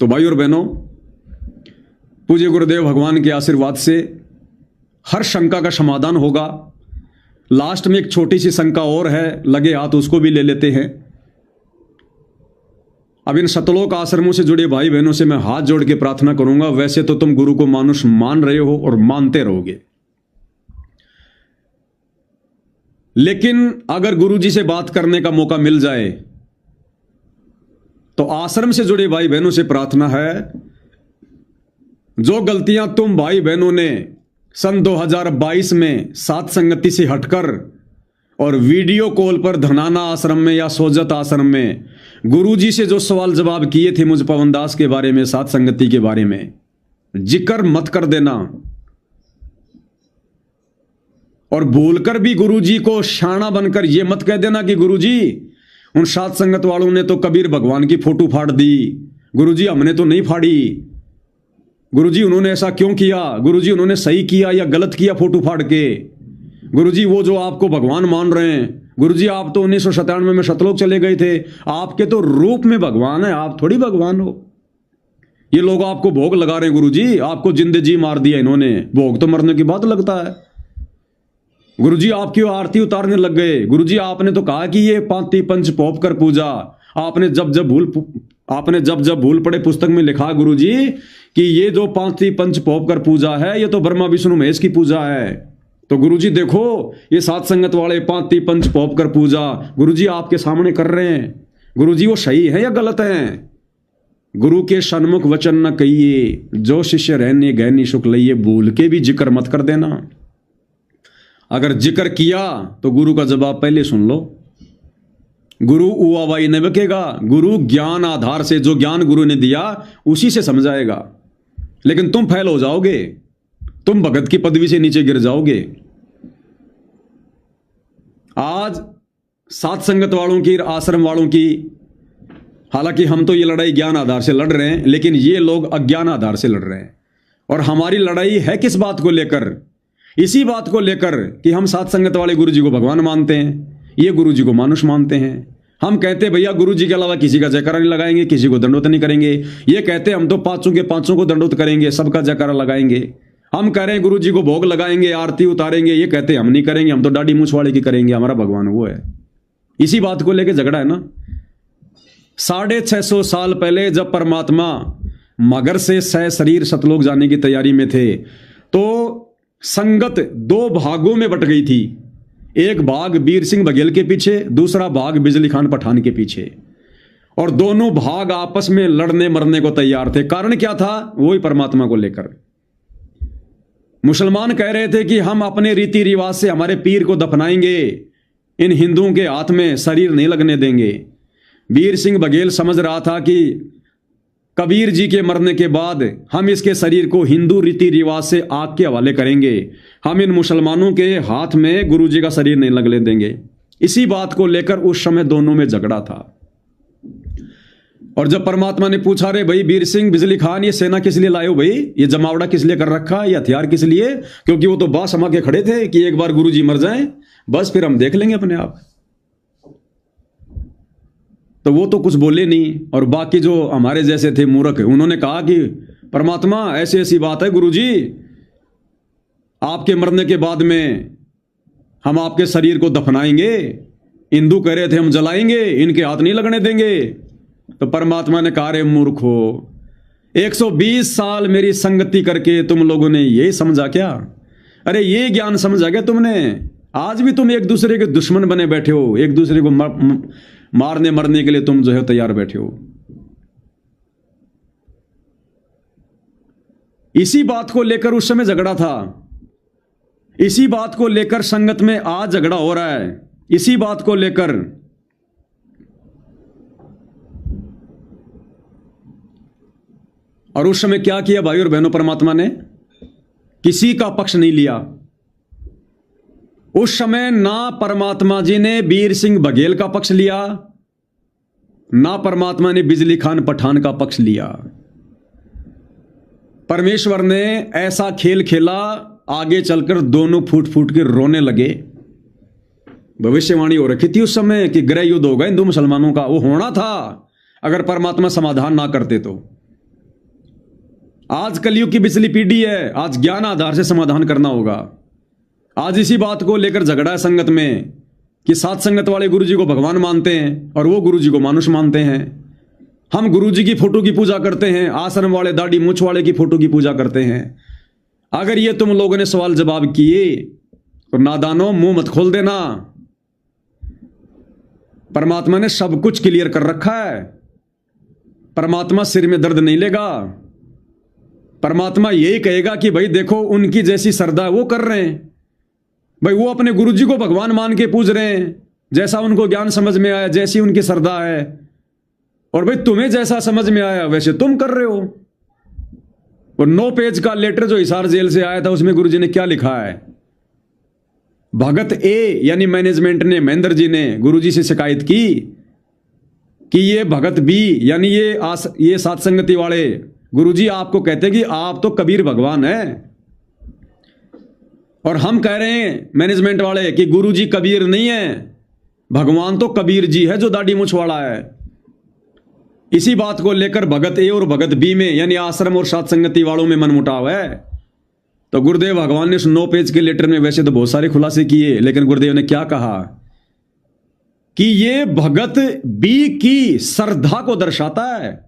तो भाई और बहनों, पूज्य गुरुदेव भगवान के आशीर्वाद से हर शंका का समाधान होगा। लास्ट में एक छोटी सी शंका और है, लगे हाथ उसको भी ले लेते हैं। अब इन सतलोक आश्रमों से जुड़े भाई बहनों से मैं हाथ जोड़ के प्रार्थना करूंगा। वैसे तो तुम गुरु को मानुष मान रहे हो और मानते रहोगे, लेकिन अगर गुरु जी से बात करने का मौका मिल जाए तो आश्रम से जुड़े भाई बहनों से प्रार्थना है, जो गलतियां तुम भाई बहनों ने सन 2022 में सात संगति से हटकर और वीडियो कॉल पर धनाना आश्रम में या सोजत आश्रम में गुरुजी से जो सवाल जवाब किए थे मुझ पवन दास के बारे में, सात संगति के बारे में, जिक्र मत कर देना। और भूलकर भी गुरुजी को शाना बनकर यह मत कह देना कि गुरुजी उन सात संगत वालों ने तो कबीर भगवान की फोटो फाड़ दी, गुरुजी हमने तो नहीं फाड़ी, गुरुजी उन्होंने ऐसा क्यों किया, गुरुजी उन्होंने सही किया या गलत किया फोटो फाड़ के, गुरुजी वो जो आपको भगवान मान रहे हैं, गुरुजी आप तो 1997 में सतलोक चले गए थे, आपके तो रूप में भगवान है, आप थोड़ी भगवान हो। ये लोग आपको भोग लगा रहे हैं गुरुजी, आपको जिंदे जी मार दिया इन्होंने, भोग तो मरने की बात लगता है। गुरुजी आपकी आरती उतारने लग गए, गुरुजी आपने तो कहा कि ये पांति पंच पौप कर पूजा, आपने जब जब भूल पड़े पुस्तक में लिखा गुरुजी कि ये जो पांति पंच पौप कर पूजा है ये तो ब्रह्मा विष्णु महेश की पूजा है। तो गुरुजी देखो ये सात संगत वाले पांति पंच पौप कर पूजा गुरुजी आपके सामने कर रहे हैं, गुरुजी वो सही है या गलत है? गुरु के सन्मुख वचन न कहिए, जो शिष्य रहने गहनी सुख लइए, भूल के भी जिक्र मत कर देना। अगर जिक्र किया तो गुरु का जवाब पहले सुन लो। गुरु उवावाई नहीं बकेगा, गुरु ज्ञान आधार से जो ज्ञान गुरु ने दिया उसी से समझाएगा। लेकिन तुम फैल हो जाओगे, तुम भगत की पदवी से नीचे गिर जाओगे। आज सात संगत वालों की, आश्रम वालों की, हालांकि हम तो ये लड़ाई ज्ञान आधार से लड़ रहे हैं, लेकिन ये लोग अज्ञान आधार से लड़ रहे हैं। और हमारी लड़ाई है किस बात को लेकर? इसी बात को लेकर कि हम सात संगत वाले गुरुजी को भगवान मानते हैं, ये गुरुजी को मानुष मानते हैं। हम कहते भैया गुरुजी के अलावा किसी का जयकारा नहीं लगाएंगे, किसी को दंडोत नहीं करेंगे। ये कहते हम तो पांचों के पांचों को दंडोत करेंगे, सबका जयकारा लगाएंगे। हम कह रहे हैं गुरुजी को भोग लगाएंगे, आरती उतारेंगे। ये कहते हम नहीं करेंगे, हम तो दाढ़ी मूछ वाले की करेंगे, हमारा भगवान वो है। इसी बात को लेकर झगड़ा है ना। 650 साल पहले जब परमात्मा मगर से सह शरीर सतलोक जाने की तैयारी में थे तो संगत दो भागों में बट गई थी। एक भाग वीर सिंह बघेल के पीछे, दूसरा भाग बिजली खान पठान के पीछे, और दोनों भाग आपस में लड़ने मरने को तैयार थे। कारण क्या था? वही परमात्मा को लेकर। मुसलमान कह रहे थे कि हम अपने रीति रिवाज से हमारे पीर को दफनाएंगे, इन हिंदुओं के हाथ में शरीर नहीं लगने देंगे। वीर सिंह बघेल समझ रहा था कि कबीर जी के मरने के बाद हम इसके शरीर को हिंदू रीति रिवाज से आग के हवाले करेंगे, हम इन मुसलमानों के हाथ में गुरु जी का शरीर नहीं लगने देंगे। इसी बात को लेकर उस समय दोनों में झगड़ा था। और जब परमात्मा ने पूछा, रे भाई वीर सिंह बिजली खान, ये सेना किस लिए लाए हो भाई, ये जमावड़ा किस लिए कर रखा, ये हथियार किस लिए? क्योंकि वो तो बात समा के खड़े थे कि एक बार गुरु जी मर जाएं बस फिर हम देख लेंगे अपने आप। तो वो तो कुछ बोले नहीं। और बाकी जो हमारे जैसे थे मूर्ख, उन्होंने कहा कि परमात्मा ऐसी ऐसी बात है गुरुजी, आपके मरने के बाद में हम आपके शरीर को दफनाएंगे, हिंदू कह रहे थे हम जलाएंगे, इनके हाथ नहीं लगने देंगे। तो परमात्मा ने कहा, रे मूर्खो, 120 साल मेरी संगति करके तुम लोगों ने यही समझा क्या? अरे ये ज्ञान समझा क्या तुमने? आज भी तुम एक दूसरे के दुश्मन बने बैठे हो, एक दूसरे को मारने मरने के लिए तुम जो है तैयार बैठे हो। इसी बात को लेकर उस समय झगड़ा था, इसी बात को लेकर संगत में आज झगड़ा हो रहा है, इसी बात को लेकर। और उस समय क्या किया भाई और बहनों? परमात्मा ने किसी का पक्ष नहीं लिया। उस समय ना परमात्मा जी ने वीर सिंह बघेल का पक्ष लिया, ना परमात्मा ने बिजली खान पठान का पक्ष लिया। परमेश्वर ने ऐसा खेल खेला, आगे चलकर दोनों फूट फूट के रोने लगे। भविष्यवाणी हो रखी थी उस समय कि गृह युद्ध होगा हिंदू मुसलमानों का। वो होना था अगर परमात्मा समाधान ना करते तो। आज कलयुग की पिछली पीढ़ी है, आज ज्ञान आधार से समाधान करना होगा। आज इसी बात को लेकर झगड़ा है संगत में कि सात संगत वाले गुरुजी को भगवान मानते हैं और वो गुरुजी को मानुष मानते हैं। हम गुरुजी की फोटो की पूजा करते हैं, आश्रम वाले दाढ़ी मूछ वाले की फोटो की पूजा करते हैं। अगर ये तुम लोगों ने सवाल जवाब किए तो नादानो मुंह मत खोल देना। परमात्मा ने सब कुछ क्लियर कर रखा है। परमात्मा सिर में दर्द नहीं लेगा। परमात्मा यही कहेगा कि भाई देखो उनकी जैसी श्रद्धा है वो कर रहे हैं, भाई वो अपने गुरुजी को भगवान मान के पूज रहे हैं, जैसा उनको ज्ञान समझ में आया, जैसी उनकी श्रद्धा है, और भाई तुम्हें जैसा समझ में आया वैसे तुम कर रहे हो। और 9 पेज का लेटर जो हिसार जेल से आया था उसमें गुरुजी ने क्या लिखा है? भगत ए यानी मैनेजमेंट ने, महेंद्र जी ने गुरुजी से शिकायत की कि ये भगत बी यानी ये सात संगति वाले गुरुजी आपको कहते हैं कि आप तो कबीर भगवान है, और हम कह रहे हैं मैनेजमेंट वाले कि गुरुजी कबीर नहीं है, भगवान तो कबीर जी है जो दाढ़ी मूछ वाला है। इसी बात को लेकर भगत ए और भगत बी में यानी आश्रम और सात संगति वालों में मनमुटाव है। तो गुरुदेव भगवान ने उस 9 पेज के लेटर में वैसे तो बहुत सारे खुलासे किए, लेकिन गुरुदेव ने क्या कहा कि ये भगत बी की श्रद्धा को दर्शाता है,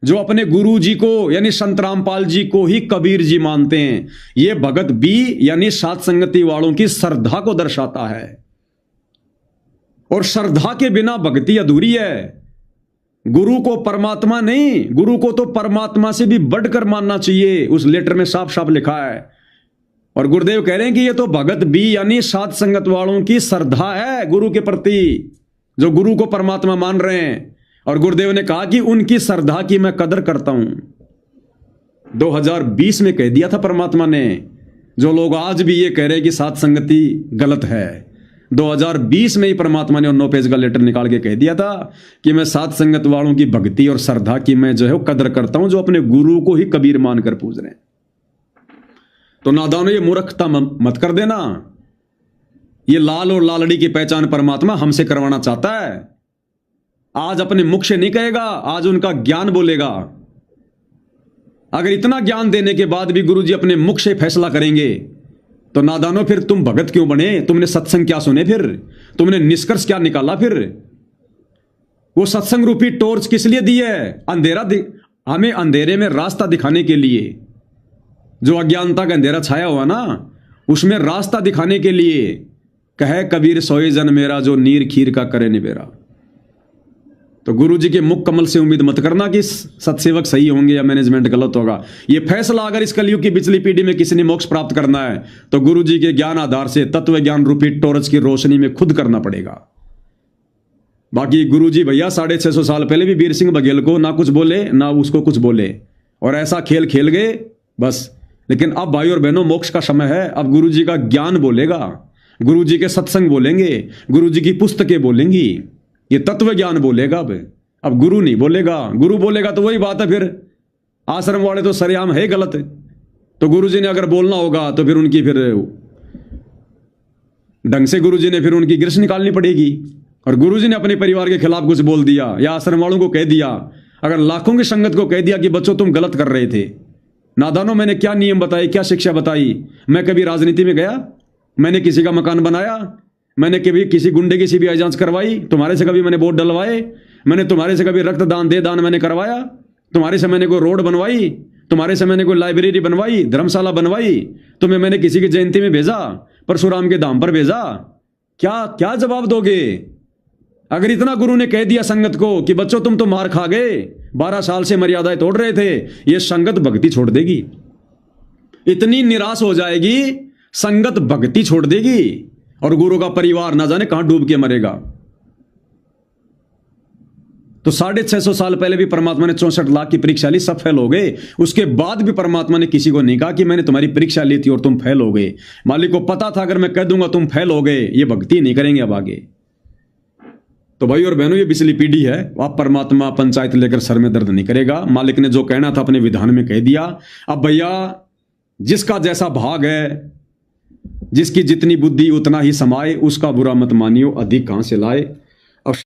जो अपने गुरु जी को यानी संत रामपाल जी को ही कबीर जी मानते हैं। ये भगत बी यानी सात संगति वालों की श्रद्धा को दर्शाता है, और श्रद्धा के बिना भक्ति अधूरी है। गुरु को परमात्मा नहीं, गुरु को तो परमात्मा से भी बढ़कर मानना चाहिए, उस लेटर में साफ साफ लिखा है। और गुरुदेव कह रहे हैं कि ये तो भगत बी यानी सात संगत वालों की श्रद्धा है गुरु के प्रति, जो गुरु को परमात्मा मान रहे हैं। और गुरुदेव ने कहा कि उनकी श्रद्धा की मैं कदर करता हूं। 2020 में कह दिया था परमात्मा ने, जो लोग आज भी ये कह रहे हैं कि सात संगति गलत है, 2020 में ही परमात्मा ने 9 पेज का लेटर निकाल के कह दिया था कि मैं सात संगत वालों की भक्ति और श्रद्धा की मैं जो है वो कदर करता हूं, जो अपने गुरु को ही कबीर मानकर पूज रहे हैं। तो नादानो ये मूर्खता मत कर देना। ये लाल और लालड़ी की पहचान परमात्मा हमसे करवाना चाहता है। आज अपने मुख से नहीं कहेगा, आज उनका ज्ञान बोलेगा। अगर इतना ज्ञान देने के बाद भी गुरुजी अपने मुख से फैसला करेंगे तो नादानो फिर तुम भगत क्यों बने? तुमने सत्संग क्या सुने? फिर तुमने निष्कर्ष क्या निकाला? फिर वो सत्संग रूपी टॉर्च किस लिए दी है? हमें अंधेरे में रास्ता दिखाने के लिए। जो अज्ञानता का अंधेरा छाया हुआ ना, उसमें रास्ता दिखाने के लिए। कहे कबीर सोए जन मेरा, जो नीर खीर का करे निबेरा। तो गुरुजी के मुख कमल से उम्मीद मत करना कि सत्सेवक सही होंगे या मैनेजमेंट गलत होगा। ये फैसला अगर इस कलयुग की पिछली पीढ़ी में किसी ने मोक्ष प्राप्त करना है तो गुरुजी के ज्ञान आधार से तत्व ज्ञान रूपी टॉर्च की रोशनी में खुद करना पड़ेगा। बाकी गुरुजी भैया 650 साल पहले भी वीर सिंह बघेल को ना कुछ बोले ना उसको कुछ बोले, और ऐसा खेल खेल गए बस। लेकिन अब भाई और बहनों मोक्ष का समय है। अब गुरुजी का ज्ञान बोलेगा, गुरुजी के सत्संग बोलेंगे, गुरुजी की पुस्तकें बोलेंगी, ये तत्व ज्ञान बोलेगा। अब गुरु नहीं बोलेगा। गुरु बोलेगा तो वही बात है, फिर आश्रम वाले तो सरेआम है गलत। तो गुरुजी ने अगर बोलना होगा तो फिर उनकी फिर ढंग से गुरुजी ने फिर उनकी गिरश निकालनी पड़ेगी। और गुरुजी ने अपने परिवार के खिलाफ कुछ बोल दिया या आश्रम वालों को कह दिया, अगर लाखों की संगत को कह दिया कि बच्चों तुम गलत कर रहे थे। नादानो मैंने क्या नियम बताए, क्या शिक्षा बताई? मैं कभी राजनीति में गया? मैंने किसी का मकान बनाया? मैंने कभी किसी गुंडे की सीबीआई जांच करवाई? तुम्हारे से कभी मैंने वोट डलवाए? मैंने तुम्हारे से कभी रक्तदान दे दान मैंने करवाया? तुम्हारे से मैंने कोई रोड बनवाई? तुम्हारे से मैंने कोई लाइब्रेरी बनवाई, धर्मशाला बनवाई? तुम्हें मैंने किसी की जयंती में भेजा, परशुराम के धाम पर भेजा? क्या क्या जवाब दोगे? अगर इतना गुरु ने कह दिया संगत को कि बच्चों तुम तो मार खा गए, 12 साल से मर्यादाएं तोड़ रहे थे, ये संगत भक्ति छोड़ देगी। इतनी निराश हो जाएगी, संगत भक्ति छोड़ देगी, और गुरु का परिवार ना जाने कहां डूब के मरेगा। तो 650 साल पहले भी परमात्मा ने 64 लाख की परीक्षा ली, सब फेल हो गए। उसके बाद भी परमात्मा ने किसी को नहीं कहा कि मैंने तुम्हारी परीक्षा ली थी और तुम फेल हो गए। मालिक को पता था अगर मैं कह दूंगा तुम फेल हो गए, ये भक्ति नहीं करेंगे अब आगे। तो भाई और बहनों, ये पिछली पीढ़ी है। आप परमात्मा पंचायत लेकर सर में दर्द नहीं करेगा। मालिक ने जो कहना था अपने विधान में कह दिया। अब भैया जिसका जैसा भाग है, जिसकी जितनी बुद्धि उतना ही समाए, उसका बुरा मत मानियो, अधिक कहां से लाए।